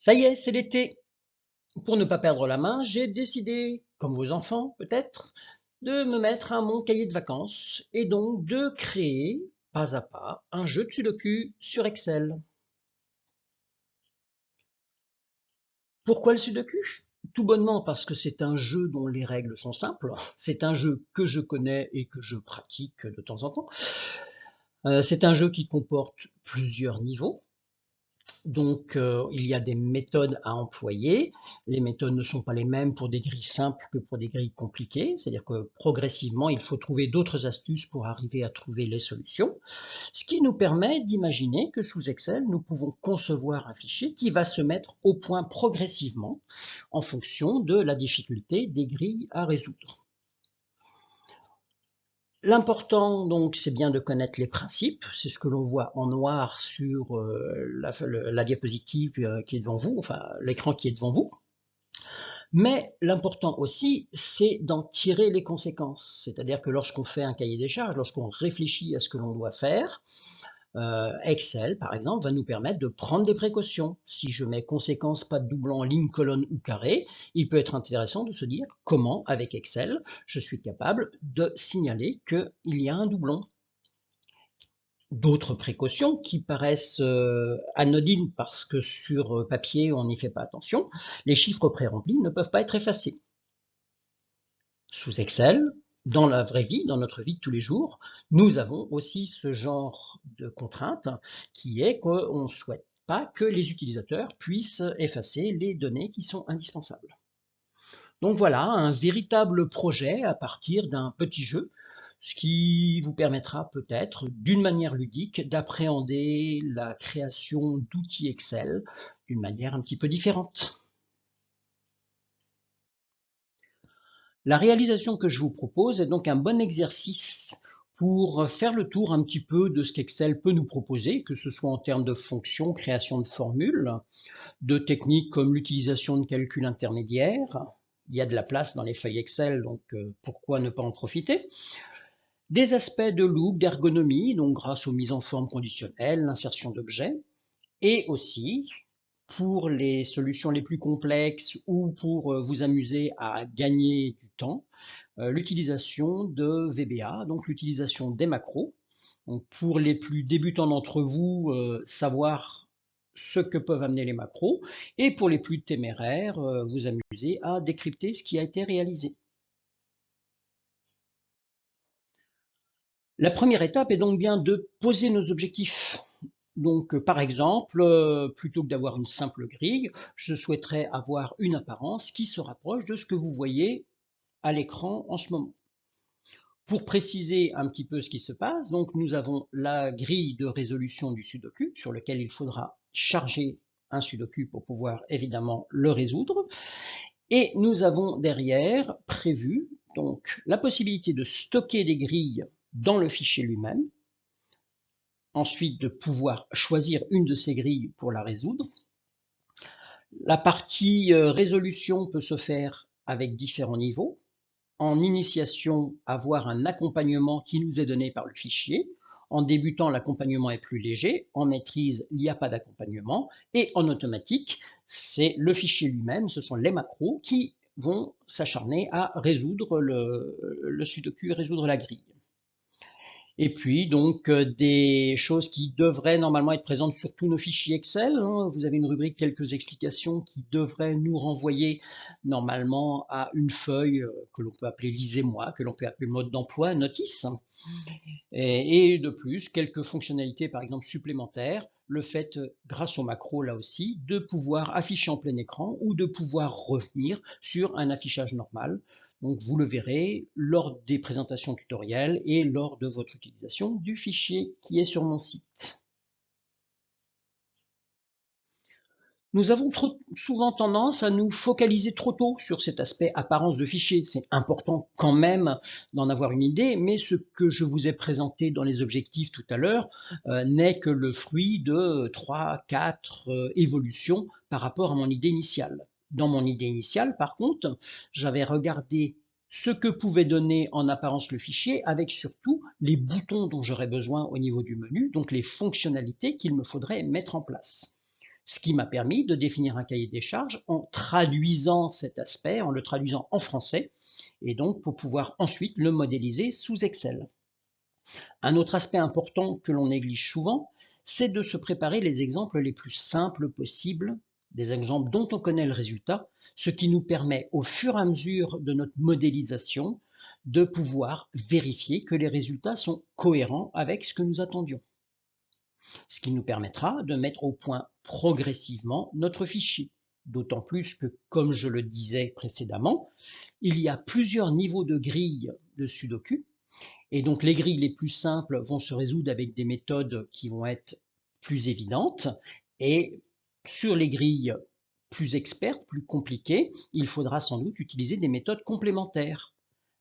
Ça y est, c'est l'été. Pour ne pas perdre la main, j'ai décidé, comme vos enfants peut-être, de me mettre à mon cahier de vacances et donc de créer, pas à pas, un jeu de sudoku sur Excel. Pourquoi le sudoku? Tout bonnement parce que c'est un jeu dont les règles sont simples. C'est un jeu que je connais et que je pratique de temps en temps. C'est un jeu qui comporte plusieurs niveaux. Donc, il y a des méthodes à employer. Les méthodes ne sont pas les mêmes pour des grilles simples que pour des grilles compliquées. C'est-à-dire que progressivement, il faut trouver d'autres astuces pour arriver à trouver les solutions. Ce qui nous permet d'imaginer que sous Excel, nous pouvons concevoir un fichier qui va se mettre au point progressivement en fonction de la difficulté des grilles à résoudre. L'important donc, c'est bien de connaître les principes. C'est ce que l'on voit en noir sur la diapositive qui est devant vous, enfin l'écran qui est devant vous. Mais l'important aussi, c'est d'en tirer les conséquences. C'est-à-dire que lorsqu'on fait un cahier des charges, lorsqu'on réfléchit à ce que l'on doit faire, Excel, par exemple, va nous permettre de prendre des précautions. Si je mets conséquence, pas de doublon, ligne, colonne ou carré, il peut être intéressant de se dire comment, avec Excel, je suis capable de signaler qu'il y a un doublon. D'autres précautions qui paraissent anodines parce que sur papier on n'y fait pas attention, les chiffres pré-remplis ne peuvent pas être effacés. Sous Excel, dans la vraie vie, dans notre vie de tous les jours, nous avons aussi ce genre de contrainte qui est qu'on ne souhaite pas que les utilisateurs puissent effacer les données qui sont indispensables. Donc voilà, un véritable projet à partir d'un petit jeu, ce qui vous permettra peut-être, d'une manière ludique, d'appréhender la création d'outils Excel d'une manière un petit peu différente. La réalisation que je vous propose est donc un bon exercice pour faire le tour un petit peu de ce qu'Excel peut nous proposer, que ce soit en termes de fonctions, création de formules, de techniques comme l'utilisation de calculs intermédiaires. Il y a de la place dans les feuilles Excel, donc pourquoi ne pas en profiter? Des aspects de look, d'ergonomie, donc grâce aux mises en forme conditionnelles, l'insertion d'objets, et aussi pour les solutions les plus complexes ou pour vous amuser à gagner du temps, l'utilisation de VBA, donc l'utilisation des macros. Donc pour les plus débutants d'entre vous, savoir ce que peuvent amener les macros, et pour les plus téméraires, vous amuser à décrypter ce qui a été réalisé. La première étape est donc bien de poser nos objectifs. Donc, par exemple, plutôt que d'avoir une simple grille, je souhaiterais avoir une apparence qui se rapproche de ce que vous voyez à l'écran en ce moment. Pour préciser un petit peu ce qui se passe, donc nous avons la grille de résolution du sudoku sur lequel il faudra charger un sudoku pour pouvoir évidemment le résoudre. Et nous avons derrière prévu donc la possibilité de stocker des grilles dans le fichier lui-même, ensuite de pouvoir choisir une de ces grilles pour la résoudre. La partie résolution peut se faire avec différents niveaux. En initiation, avoir un accompagnement qui nous est donné par le fichier. En débutant, l'accompagnement est plus léger. En maîtrise, il n'y a pas d'accompagnement. Et en automatique, c'est le fichier lui-même, ce sont les macros qui vont s'acharner à résoudre le sudoku, résoudre la grille. Et puis donc des choses qui devraient normalement être présentes sur tous nos fichiers Excel, hein. Vous avez une rubrique quelques explications qui devrait nous renvoyer normalement à une feuille que l'on peut appeler lisez-moi, que l'on peut appeler mode d'emploi, notice. Et de plus, quelques fonctionnalités par exemple supplémentaires, le fait, grâce au macro là aussi, de pouvoir afficher en plein écran ou de pouvoir revenir sur un affichage normal. Donc vous le verrez lors des présentations tutoriels et lors de votre utilisation du fichier qui est sur mon site. Nous avons trop souvent tendance à nous focaliser trop tôt sur cet aspect apparence de fichier. C'est important quand même d'en avoir une idée, mais ce que je vous ai présenté dans les objectifs tout à l'heure n'est que le fruit de 3-4 évolutions par rapport à mon idée initiale. Dans mon idée initiale, par contre, j'avais regardé ce que pouvait donner en apparence le fichier, avec surtout les boutons dont j'aurais besoin au niveau du menu, donc les fonctionnalités qu'il me faudrait mettre en place. Ce qui m'a permis de définir un cahier des charges en traduisant cet aspect, en le traduisant en français, et donc pour pouvoir ensuite le modéliser sous Excel. Un autre aspect important que l'on néglige souvent, c'est de se préparer les exemples les plus simples possibles, des exemples dont on connaît le résultat, ce qui nous permet au fur et à mesure de notre modélisation de pouvoir vérifier que les résultats sont cohérents avec ce que nous attendions. Ce qui nous permettra de mettre au point progressivement notre fichier. D'autant plus que, comme je le disais précédemment, il y a plusieurs niveaux de grilles de Sudoku, et donc les grilles les plus simples vont se résoudre avec des méthodes qui vont être plus évidentes, et sur les grilles plus expertes, plus compliquées, il faudra sans doute utiliser des méthodes complémentaires.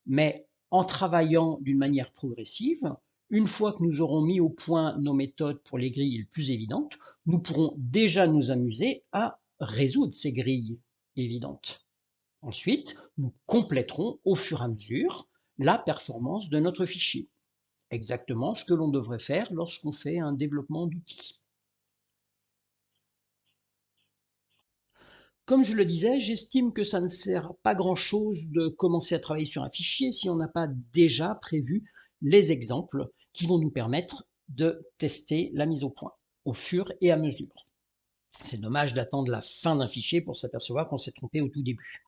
Mais en travaillant d'une manière progressive, une fois que nous aurons mis au point nos méthodes pour les grilles les plus évidentes, nous pourrons déjà nous amuser à résoudre ces grilles évidentes. Ensuite, nous compléterons au fur et à mesure la performance de notre fichier. Exactement ce que l'on devrait faire lorsqu'on fait un développement d'outils. Comme je le disais, j'estime que ça ne sert pas grand-chose de commencer à travailler sur un fichier si on n'a pas déjà prévu les exemples qui vont nous permettre de tester la mise au point au fur et à mesure. C'est dommage d'attendre la fin d'un fichier pour s'apercevoir qu'on s'est trompé au tout début.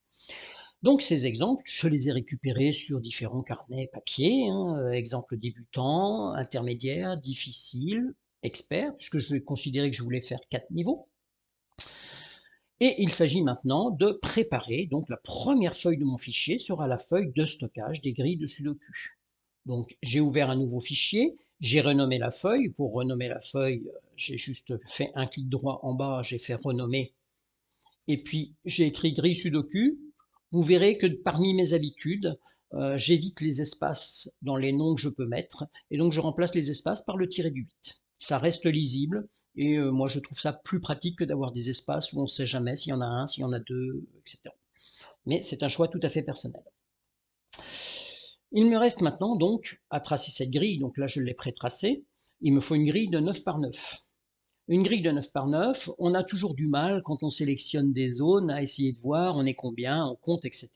Donc ces exemples, je les ai récupérés sur différents carnets papier, exemples débutants, intermédiaires, difficiles, experts, puisque je vais considérer que je voulais faire 4 niveaux. Et il s'agit maintenant de préparer, donc la première feuille de mon fichier sera la feuille de stockage des grilles de Sudoku. Donc j'ai ouvert un nouveau fichier, j'ai renommé la feuille. Pour renommer la feuille, j'ai juste fait un clic droit en bas, j'ai fait renommer, et puis j'ai écrit grille Sudoku. Vous verrez que parmi mes habitudes, j'évite les espaces dans les noms que je peux mettre, et donc je remplace les espaces par le tiré du 8. Ça reste lisible, et moi je trouve ça plus pratique que d'avoir des espaces où on ne sait jamais s'il y en a un, s'il y en a deux, etc. Mais c'est un choix tout à fait personnel. Il me reste maintenant donc à tracer cette grille, donc là je l'ai pré-tracée. Il me faut une grille de 9 par 9. Une grille de 9 par 9, on a toujours du mal quand on sélectionne des zones à essayer de voir on est combien, on compte, etc.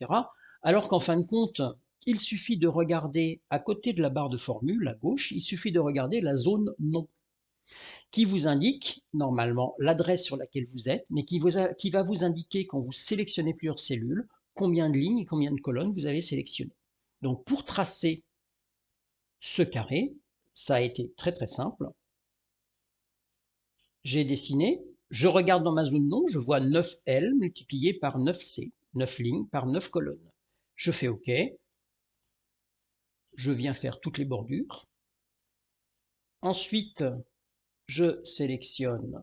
Alors qu'en fin de compte, il suffit de regarder à côté de la barre de formule, à gauche, il suffit de regarder la zone nom, qui vous indique normalement l'adresse sur laquelle vous êtes, mais qui va vous indiquer quand vous sélectionnez plusieurs cellules, combien de lignes et combien de colonnes vous avez sélectionnées. Donc pour tracer ce carré, ça a été très très simple. J'ai dessiné, je regarde dans ma zone nom, je vois 9L multiplié par 9C, 9 lignes par 9 colonnes. Je fais OK. Je viens faire toutes les bordures. Ensuite, je sélectionne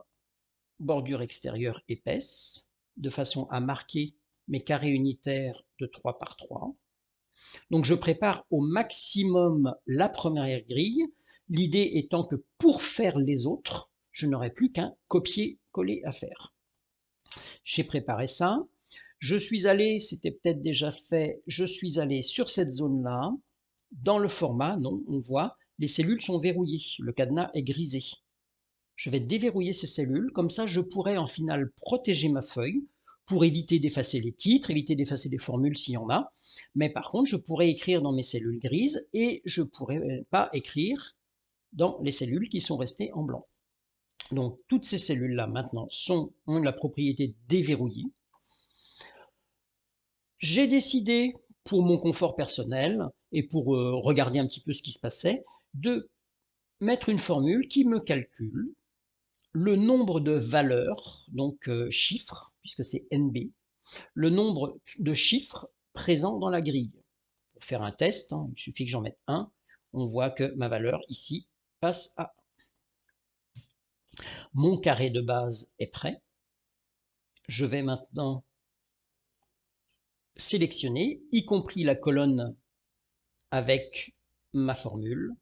bordure extérieure épaisse, de façon à marquer mes carrés unitaires de 3 par 3. Donc je prépare au maximum la première grille, l'idée étant que pour faire les autres, je n'aurai plus qu'un copier-coller à faire. J'ai préparé ça. Je suis allé, c'était peut-être déjà fait, je suis allé sur cette zone-là. Dans le format, non, on voit, les cellules sont verrouillées, le cadenas est grisé. Je vais déverrouiller ces cellules, comme ça je pourrai en final protéger ma feuille pour éviter d'effacer les titres, éviter d'effacer des formules s'il y en a. Mais par contre, je pourrais écrire dans mes cellules grises et je ne pourrais pas écrire dans les cellules qui sont restées en blanc. Donc toutes ces cellules-là maintenant ont la propriété déverrouillée. J'ai décidé, pour mon confort personnel et pour regarder un petit peu ce qui se passait, de mettre une formule qui me calcule le nombre de valeurs, donc chiffres, puisque c'est NB, le nombre de chiffres présents dans la grille. Pour faire un test, il suffit que j'en mette un, on voit que ma valeur ici passe à 1. Mon carré de base est prêt. Je vais maintenant sélectionner, y compris la colonne avec ma formule,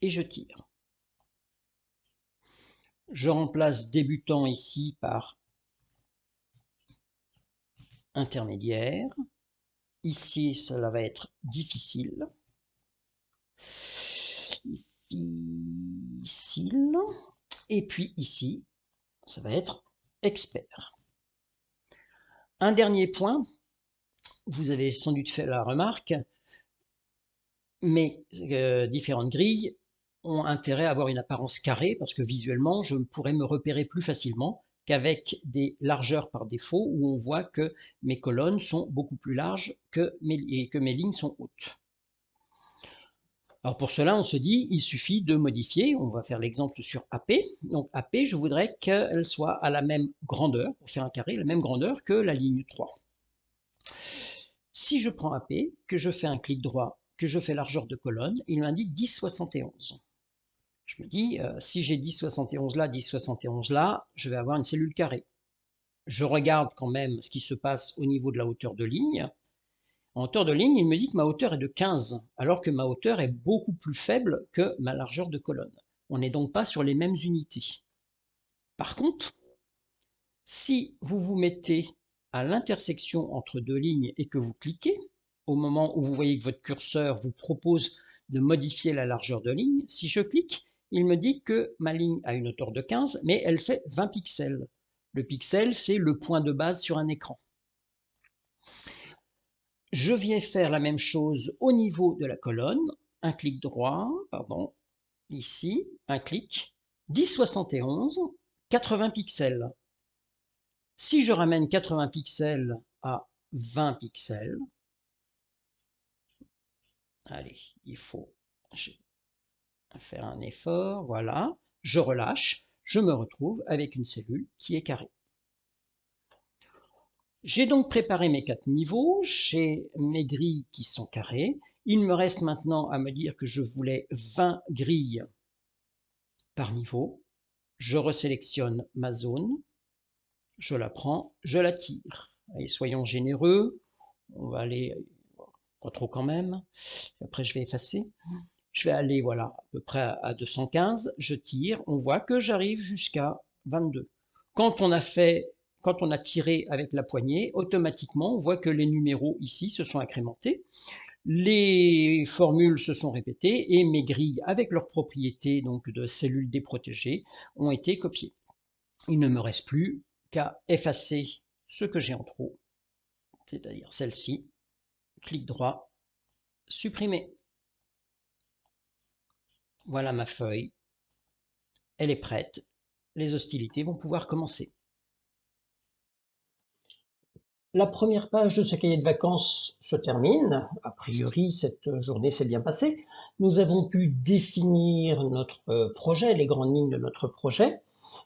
et je tire. Je remplace débutant ici par intermédiaire. Ici, cela va être difficile. Difficile. Et puis ici, ça va être expert. Un dernier point, vous avez sans doute fait la remarque, mes différentes grilles ont intérêt à avoir une apparence carrée parce que visuellement, je pourrais me repérer plus facilement qu'avec des largeurs par défaut où on voit que mes colonnes sont beaucoup plus larges et que mes lignes sont hautes. Alors pour cela, on se dit, il suffit de modifier, on va faire l'exemple sur AP. Donc AP, je voudrais qu'elle soit à la même grandeur, pour faire un carré, la même grandeur que la ligne 3. Si je prends AP, que je fais un clic droit, que je fais largeur de colonne, il m'indique 10,71. Je me dis, si j'ai 10,71 là, 10,71 là, je vais avoir une cellule carrée. Je regarde quand même ce qui se passe au niveau de la hauteur de ligne. En hauteur de ligne, il me dit que ma hauteur est de 15, alors que ma hauteur est beaucoup plus faible que ma largeur de colonne. On n'est donc pas sur les mêmes unités. Par contre, si vous vous mettez à l'intersection entre deux lignes et que vous cliquez, au moment où vous voyez que votre curseur vous propose de modifier la largeur de ligne, si je clique, il me dit que ma ligne a une hauteur de 15, mais elle fait 20 pixels. Le pixel, c'est le point de base sur un écran. Je viens faire la même chose au niveau de la colonne, un clic droit, pardon, ici, un clic, 10,71, 80 pixels. Si je ramène 80 pixels à 20 pixels, allez, il faut faire un effort, voilà, je relâche, je me retrouve avec une cellule qui est carrée. J'ai donc préparé mes 4 niveaux, j'ai mes grilles qui sont carrées. Il me reste maintenant à me dire que je voulais 20 grilles par niveau. Je resélectionne ma zone, je la prends, je la tire. Allez, soyons généreux, on va aller, pas trop quand même, après je vais effacer. Je vais aller voilà, à peu près à 215, je tire, on voit que j'arrive jusqu'à 22. Quand on a tiré avec la poignée, automatiquement, on voit que les numéros ici se sont incrémentés, les formules se sont répétées et mes grilles avec leurs propriétés donc de cellules déprotégées ont été copiées. Il ne me reste plus qu'à effacer ce que j'ai en trop, c'est-à-dire celle-ci, clic droit, supprimer. Voilà ma feuille, elle est prête, les hostilités vont pouvoir commencer. La première page de ce cahier de vacances se termine. A priori, cette journée s'est bien passée. Nous avons pu définir notre projet, les grandes lignes de notre projet.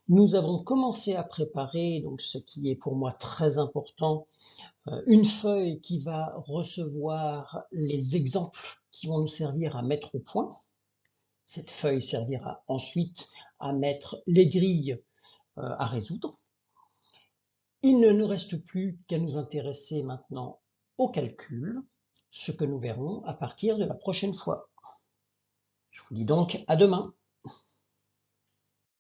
Nous avons commencé à préparer, donc ce qui est pour moi très important, une feuille qui va recevoir les exemples qui vont nous servir à mettre au point. Cette feuille servira ensuite à mettre les grilles à résoudre. Il ne nous reste plus qu'à nous intéresser maintenant au calcul, ce que nous verrons à partir de la prochaine fois. Je vous dis donc à demain.